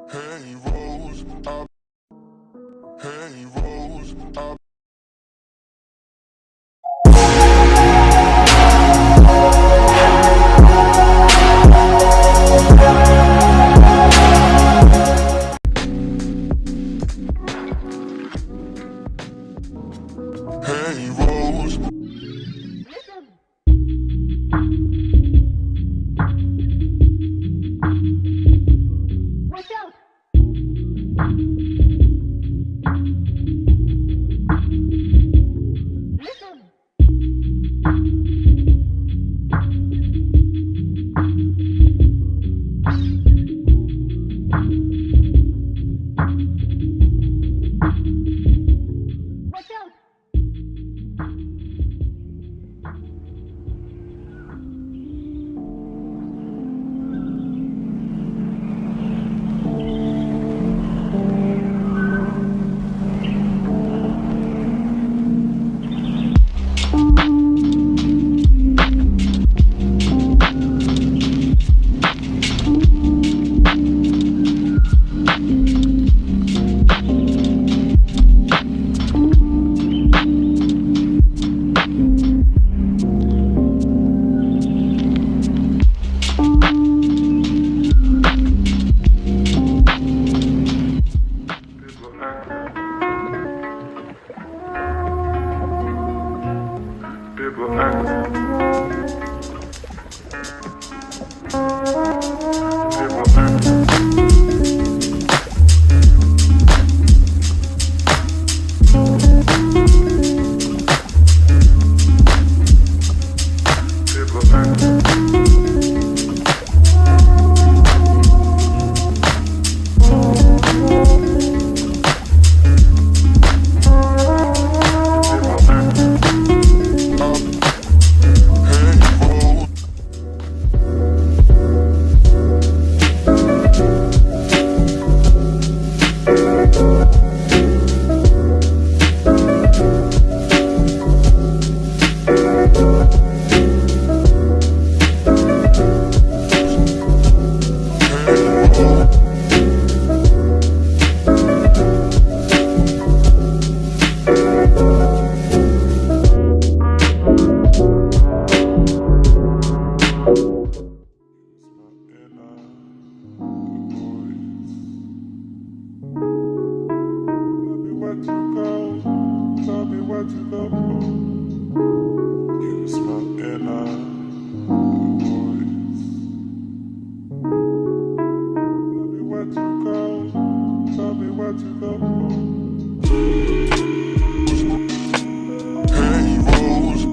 Hey Rose, hey Rose, hey Rose. Watch out! Listen! Watch out! People ask, people ask. People ask. People ask. Hey Rose. Tell me what you go for. You smile in our voice. Tell me what you go. Tell me what you go for. Hey Rose.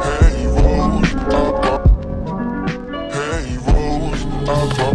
Hey Rose, hey Rose,